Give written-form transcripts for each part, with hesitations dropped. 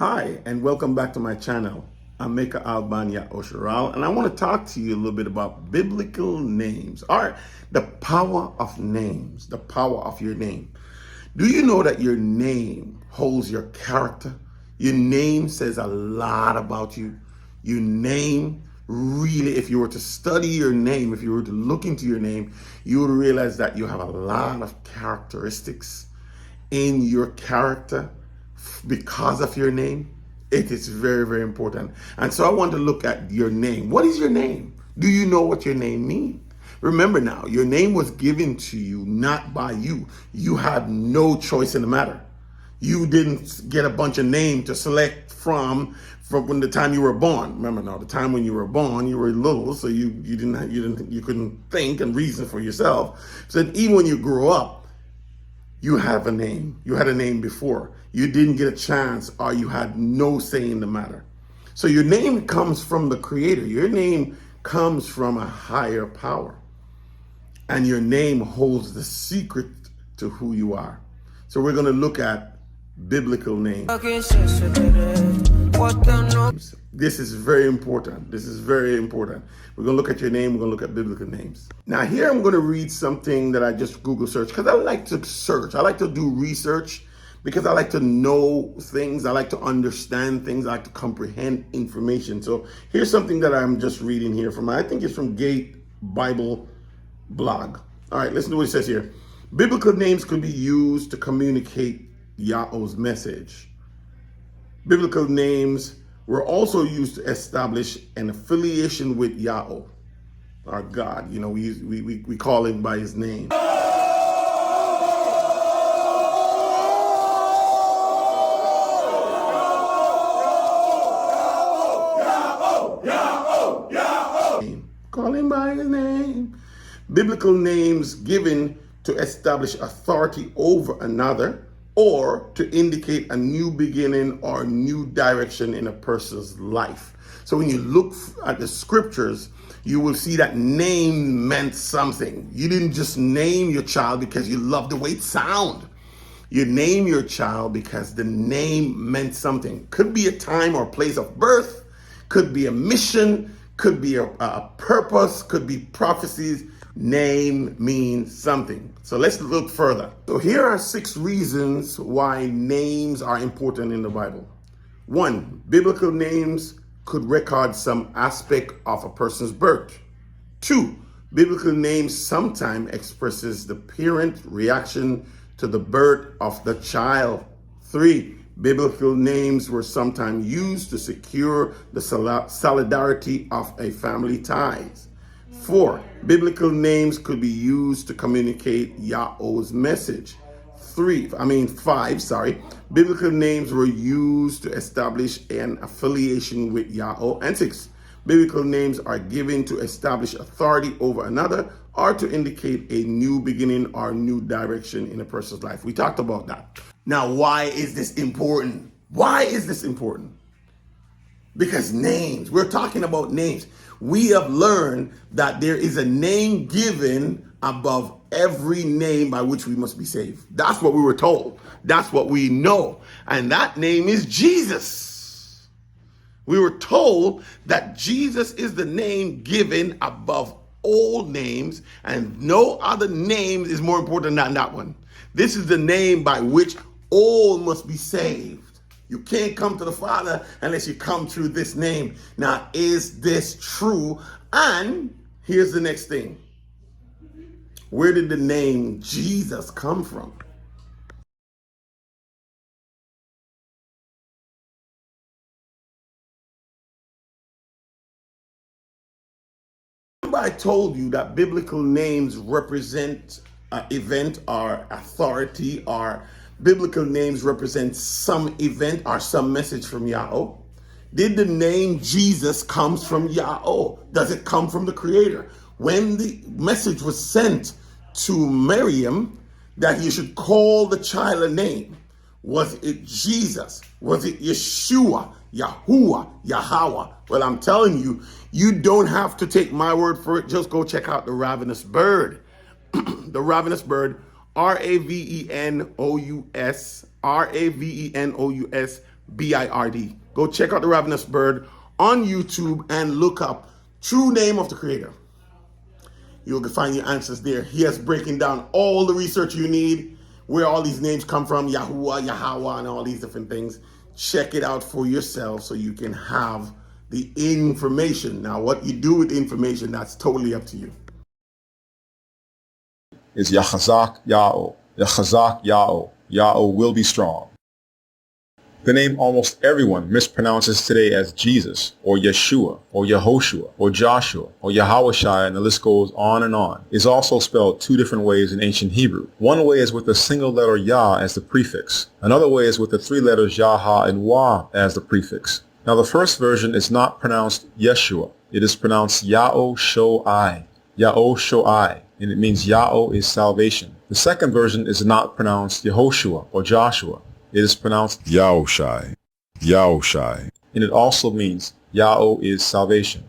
Hi, and welcome back to my channel. I'm Maycha'al and I want to talk to you a little bit about biblical names. All right, the power of names, the power of your name. Do you know that your name holds your character? Your name says a lot about you. Your name really, if you were to study your name, if you were to look into your name, you would realize that you have a lot of characteristics in your character because of your name. It is very, very important. And so I want to look at your name. What is your name? Do you know what your name means? Remember now, your name was given to you not by you. You had no choice in the matter. You didn't get a bunch of names to select from when the time you were born. Remember now, the time when you were born, you were little, so you couldn't think and reason for yourself. So that even when you grew up, you have a name. You had a name before. You didn't get a chance, or you had no say in the matter. So your name comes from the Creator. Your name comes from a higher power. And your name holds the secret to who you are. So we're going to look at biblical names. This is very important. This is very important. We're going to look at your name. We're going to look at biblical names. Now here I'm going to read something that I just Google search because I like to search. I like to do research because I like to know things. I like to understand things. I like to comprehend information. So here's something that I'm just reading here from, I think it's from Gate Bible blog. All right, listen to what it says here. Biblical names could be used to communicate Yahweh's message. Biblical names were also used to establish an affiliation with Yahweh, our God. You know, we call him by his name. Call him by his name. Biblical names given to establish authority over another, or to indicate a new beginning or new direction in a person's life. So when you look at the scriptures, you will see that name meant something. You didn't just name your child because you love the way it sounds. You name your child because the name meant something. Could be a time or place of birth, could be a mission, could be a purpose, could be prophecies. Name means something. So let's look further. So here are 6 reasons why names are important in the Bible. 1, biblical names could record some aspect of a person's birth. 2, biblical names sometimes expresses the parent reaction to the birth of the child. 3, biblical names were sometimes used to secure the solidarity of a family ties. 4, biblical names could be used to communicate Yahweh's message. 5, biblical names were used to establish an affiliation with Yahweh. And 6, biblical names are given to establish authority over another or to indicate a new beginning or new direction in a person's life. We talked about that. Now, why is this important? Why is this important? Because names, we're talking about names. We have learned that there is a name given above every name by which we must be saved. That's what we were told. That's what we know. And that name is Jesus. We were told that Jesus is the name given above all names, and no other name is more important than that one. This is the name by which all must be saved. You can't come to the Father unless you come through this name. Now, is this true? And here's the next thing. Where did the name Jesus come from? Remember I told you that biblical names represent an event or authority, or biblical names represent some event or some message from Yahweh. Did the name Jesus comes from Yahweh? Does it come from the Creator? When the message was sent to Miriam that you should call the child a name, was it Jesus? Was it Yeshua, Yahuwah, Yahweh? Well, I'm telling you, you don't have to take my word for it. Just go check out the ravenous bird. The ravenous bird, Ravenous, Ravenous B-I-R-D. Go check out the Ravenous Bird on YouTube and look up true name of the Creator. You'll find your answers there. He is breaking down all the research you need, where all these names come from, Yahuwah, Yahweh, and all these different things. Check it out for yourself so you can have the information. Now, what you do with the information, that's totally up to you. Is Khazak Ya'oh. Khazak Ya'oh. Ya'oh will be strong. The name almost everyone mispronounces today as Jesus, or Yeshua, or Yehoshua, or Joshua, or Yahawashai, and the list goes on, is also spelled two different ways in ancient Hebrew. One way is with the single letter Yah as the prefix. Another way is with the three letters Yah, Ha, and Wah as the prefix. Now the first version is not pronounced Yeshua. It is pronounced Ya'oh Sho'ai. Ya'oh Sho'ai, and it means Ya'oh is salvation. The second version is not pronounced Yehoshua or Joshua. It is pronounced Yaoshai, Yaoshai, and it also means Ya'oh is salvation.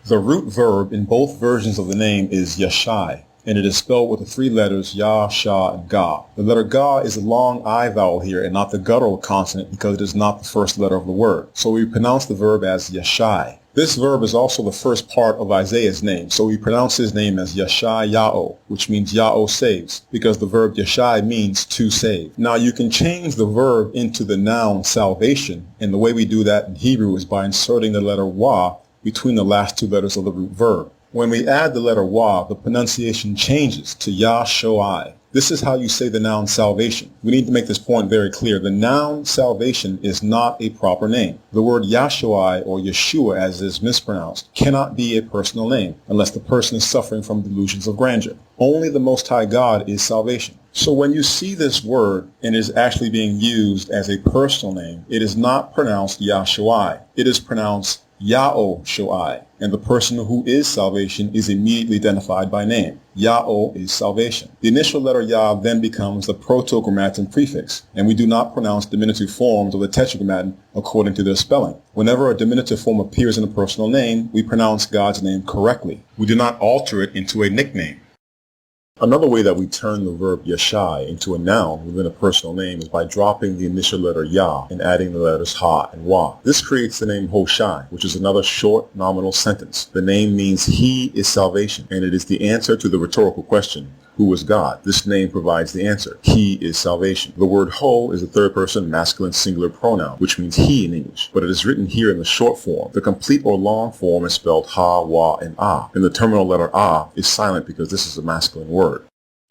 The root verb in both versions of the name is Yashai, and it is spelled with the three letters Yah, Shah, and Ga. The letter Ga is a long I vowel here and not the guttural consonant because it is not the first letter of the word. So we pronounce the verb as Yashai. This verb is also the first part of Isaiah's name, so we pronounce his name as Yashai Ya'oh, which means Ya'oh saves, because the verb Yashai means to save. Now you can change the verb into the noun salvation, and the way we do that in Hebrew is by inserting the letter Wa between the last two letters of the root verb. When we add the letter Wa, the pronunciation changes to Yah-Sho'ai. This is how you say the noun salvation. We need to make this point very clear. The noun salvation is not a proper name. The word Yahshua or Yeshua, as is mispronounced, cannot be a personal name unless the person is suffering from delusions of grandeur. Only the Most High God is salvation. So when you see this word and it is actually being used as a personal name, it is not pronounced Yahshua. It is pronounced Ya'oh Sho'ai, and the person who is salvation is immediately identified by name. Ya'oh is salvation. The initial letter Yah then becomes the proto-grammaton prefix, and we do not pronounce diminutive forms of the tetragrammaton according to their spelling. Whenever a diminutive form appears in a personal name, we pronounce God's name correctly. We do not alter it into a nickname. Another way that we turn the verb Yashai into a noun within a personal name is by dropping the initial letter Yah and adding the letters Ha and Wa. This creates the name Hoshai, which is another short nominal sentence. The name means He is salvation, and it is the answer to the rhetorical question, who is God? This name provides the answer. He is salvation. The word Ho is a third person masculine singular pronoun, which means he in English, but it is written here in the short form. The complete or long form is spelled Ha, Wa, and Ah, and the terminal letter Ah is silent because this is a masculine word.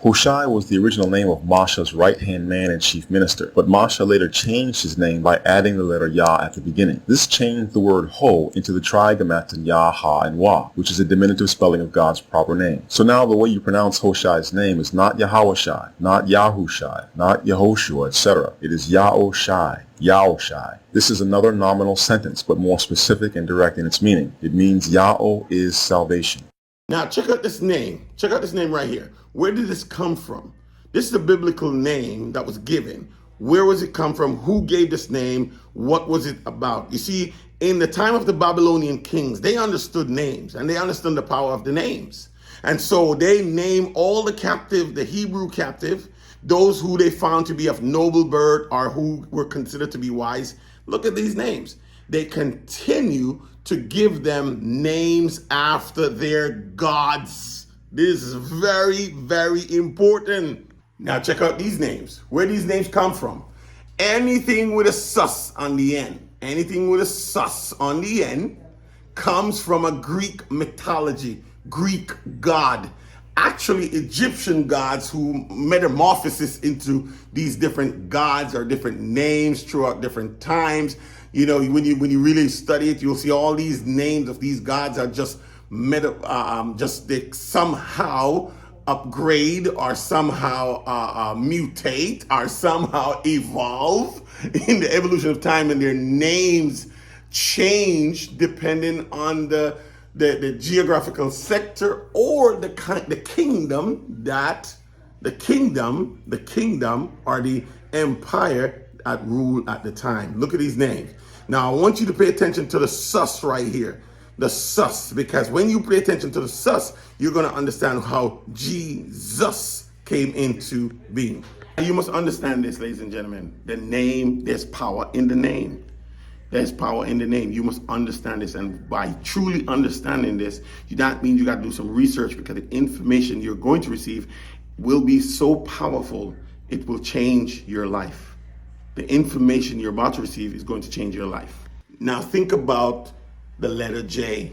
Hoshai was the original name of Masha's right-hand man and chief minister, but Masha later changed his name by adding the letter Yah at the beginning. This changed the word Ho into the trigammaton Yah, Ha, and Wa, which is a diminutive spelling of God's proper name. So now the way you pronounce Hoshai's name is not Yahawashai, not Yahushai, not Yehoshua, etc. It is Yaoshai, Yaoshai. This is another nominal sentence, but more specific and direct in its meaning. It means Ya'oh is salvation. Now check out this name. Check out this name right here. Where did this come from? This is a biblical name that was given. Where was it come from? Who gave this name? What was it about? You see, in the time of the Babylonian kings, they understood names and they understood the power of the names. And so they named all the captive, the Hebrew captive, those who they found to be of noble birth or who were considered to be wise. Look at these names. They continue to give them names after their gods. This is very, very important. Now check out these names. Where these names come from. Anything with a sus on the end, anything with a sus on the end comes from a Greek mythology, Greek god. Actually, Egyptian gods who metamorphosis into these different gods or different names throughout different times. You know, when you really study it, you'll see all these names of these gods are just they somehow upgrade or somehow mutate or somehow evolve in the evolution of time, and their names change depending on the geographical sector or the kingdom or the empire that ruled at the time. Look at these names. Now I want you to pay attention to the sus right here. The sus, because when you pay attention to the sus, you're going to understand how Jesus came into being. You must understand this, ladies and gentlemen. The name, there's power in the name. There's power in the name. You must understand this. And by truly understanding this, that means you got to do some research, because the information you're going to receive will be so powerful, it will change your life. The information you're about to receive is going to change your life. Now think about the letter J.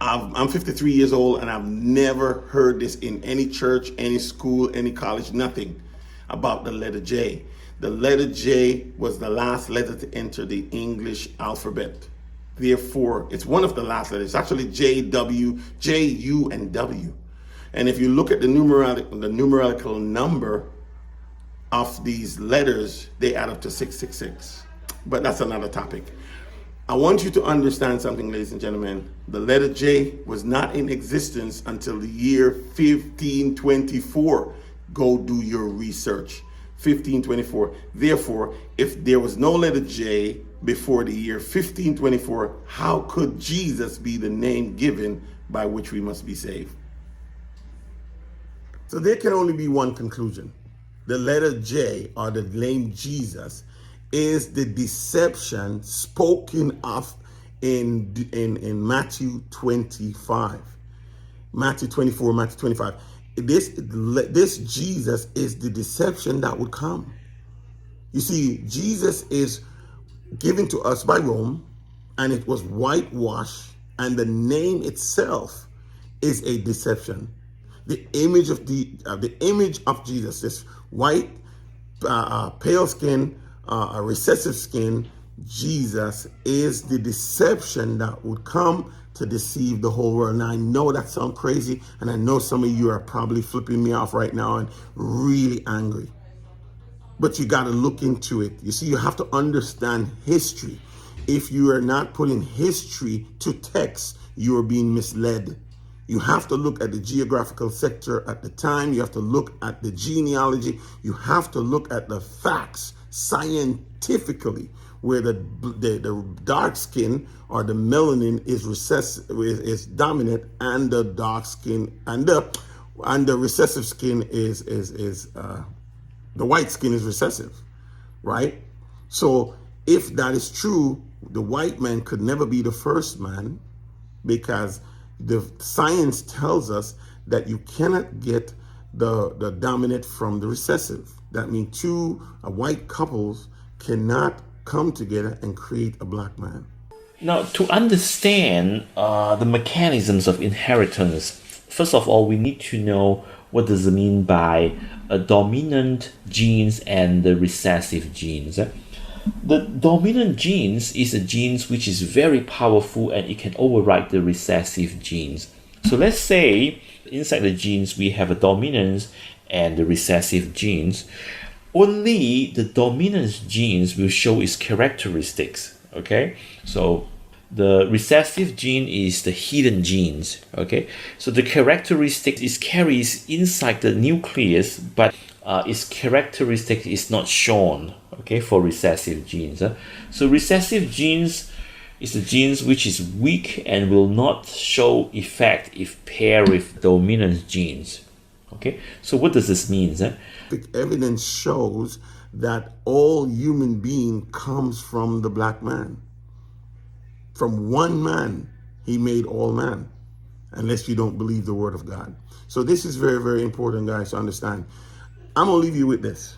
I'm 53 years old, and I've never heard this in any church, any school, any college, nothing about the letter J. The letter J was the last letter to enter the English alphabet. Therefore, it's one of the last letters. It's actually J, W, J, U, and W. And if you look at the numerical number of these letters, they add up to 666. But that's another topic. I want you to understand something, ladies and gentlemen. The letter J was not in existence until the year 1524. Go do your research. 1524. Therefore, if there was no letter J before the year 1524, how could Jesus be the name given by which we must be saved? So there can only be one conclusion. The letter J, or the name Jesus, is the deception spoken of in Matthew 25. Matthew 24, Matthew 25. This Jesus is the deception that would come. You see, Jesus is given to us by Rome, and it was whitewashed, and the name itself is a deception. The image of Jesus, this white, pale skin, recessive skin, Jesus is the deception that would come to deceive the whole world. Now, I know that sounds crazy, and I know some of you are probably flipping me off right now and really angry. But you got to look into it. You see, you have to understand history. If you are not putting history to text, you are being misled. You have to look at the geographical sector at the time. You have to look at the genealogy. You have to look at the facts scientifically, where the dark skin or the melanin is recessive, is dominant, and the dark skin and the recessive skin is the white skin is recessive, right? So if that is true, the white man could never be the first man, because the science tells us that you cannot get the dominant from the recessive. That means two white couples cannot come together and create a black man. Now, to understand the mechanisms of inheritance, first of all, we need to know what does it mean by a dominant genes and the recessive genes. The dominant genes is a genes which is very powerful, and it can override the recessive genes. So let's say inside the genes we have a dominance and the recessive genes. Only the dominant genes will show its characteristics. Okay, so the recessive gene is the hidden genes. Okay, so the characteristic is carries inside the nucleus, but its characteristic is not shown. Okay, for recessive genes. So recessive genes is the genes which is weak and will not show effect if paired with dominant genes. Okay, so what does this mean? Evidence shows that all human being comes from the black man. From one man, he made all man, unless you don't believe the word of God. So this is very, very important, guys, to understand. I'm going to leave you with this.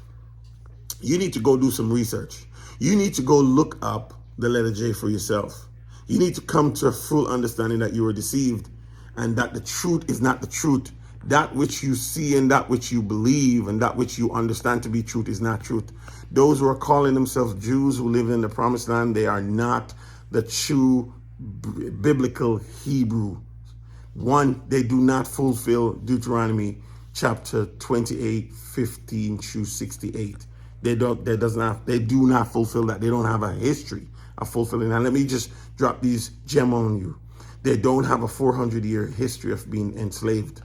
You need to go do some research. You need to go look up the letter J for yourself. You need to come to a full understanding that you were deceived, and that the truth is not the truth. That which you see and that which you believe and that which you understand to be truth is not truth. Those who are calling themselves Jews who live in the promised land, they are not the true biblical Hebrew. One, they do not fulfill Deuteronomy chapter 28, 15 through 68. They do not fulfill that. They don't have a history of fulfilling that. Let me just drop these gems on you. They don't have a 400-year history of being enslaved.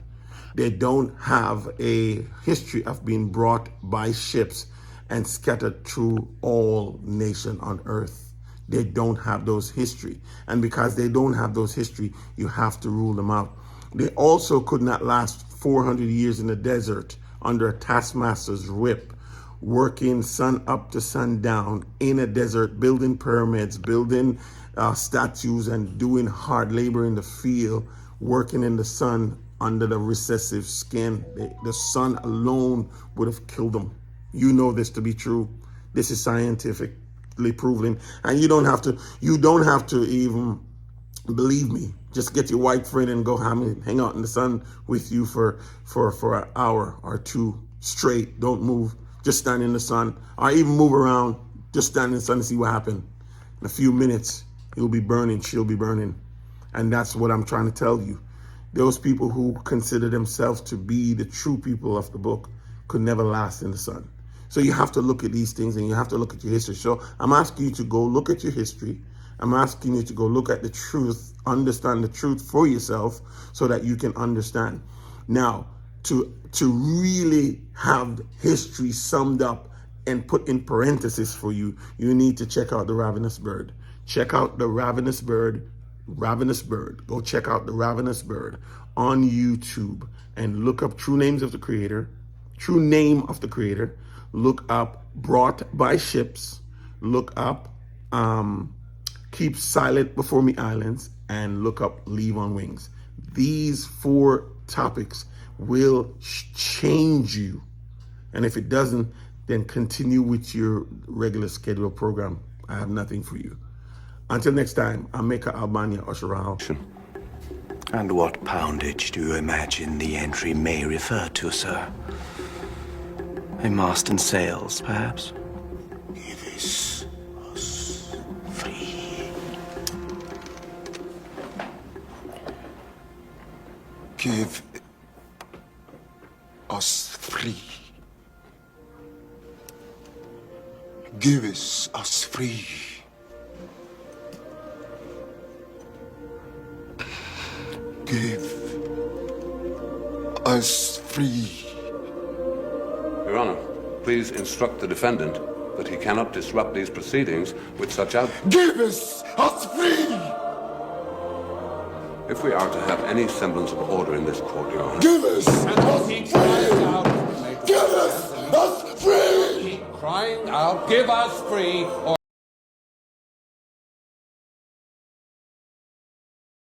They don't have a history of being brought by ships and scattered through all nations on earth. They don't have those history. And because they don't have those history, you have to rule them out. They also could not last 400 years in the desert under a taskmaster's whip, working sun up to sun down in a desert, building pyramids, building statues, and doing hard labor in the field, working in the sun under the recessive skin. The sun alone would have killed them. You know this to be true. This is scientifically proven, and you don't have to even believe me. Just get your white friend and go hang out in the sun with you for an hour or two straight. Don't move. Just stand in the sun, or even move around. Just stand in the sun and see what happens. In a few minutes, you'll be burning. She'll be burning. And that's what I'm trying to tell you. Those people who consider themselves to be the true people of the book could never last in the sun. So you have to look at these things, and you have to look at your history. So I'm asking you to go look at your history. I'm asking you to go look at the truth, understand the truth for yourself so that you can understand. Now, to really have history summed up and put in parentheses for you, you need to check out The Ravenous Bird. Check out The Ravenous Bird. Ravenous Bird. Go check out The Ravenous Bird on YouTube and look up true names of the creator, true name of the creator. Look up Brought by Ships. Look up Keep Silent Before Me Islands, and look up Leave on Wings. These 4 topics will change you. And if it doesn't, then continue with your regular scheduled program. I have nothing for you. Until next time, I'm Maycha'al Bout. And what poundage do you imagine the entry may refer to, sir? A mast and sails, perhaps? Give us free. Give us free. Give us free. Give us free. Your Honor, please instruct the defendant that he cannot disrupt these proceedings with such outbursts. Give us free. If we are to have any semblance of order in this court, Your Honor. Give us free. Give us free. Keep crying out, give us free, or